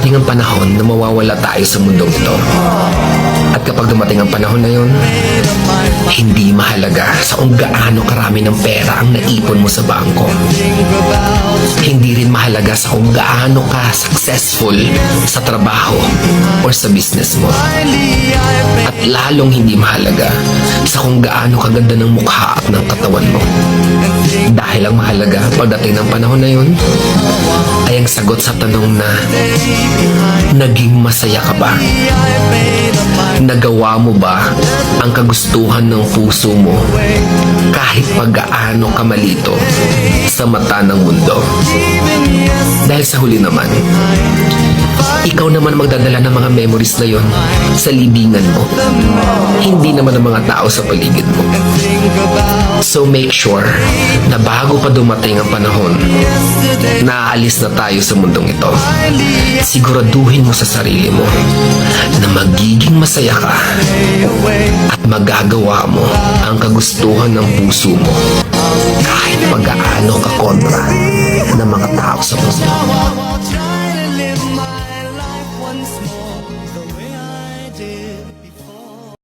darating ang panahon na mawawala tayo sa mundong ito. At kapag dumating ang panahon na yun, hindi mahalaga sa kung gaano karami ng pera ang naipon mo sa bangko. Hindi rin mahalaga sa kung gaano ka successful sa trabaho or sa business mo. At lalong hindi mahalaga sa kung gaano kaganda ng mukha at ng katawan mo. Dahil ang mahalaga pagdating ng panahon na yun ay ang sagot sa tanong na naging masaya ka ba? Nagawa mo ba ang kagustuhan ng puso mo kahit pag-gaano ka malito sa mata ng mundo? Dahil sa huli naman, ikaw naman magdadala ng mga memories na yon sa libingan mo. Hindi naman ang mga tao sa paligid mo. So make sure na bago pa dumating ang panahon na aalis na tayo sa mundong ito, siguraduhin mo sa sarili mo na magiging masaya ka at magagawa mo ang kagustuhan ng puso mo kahit pag-aano ka kontra ng mga tao sa mundo.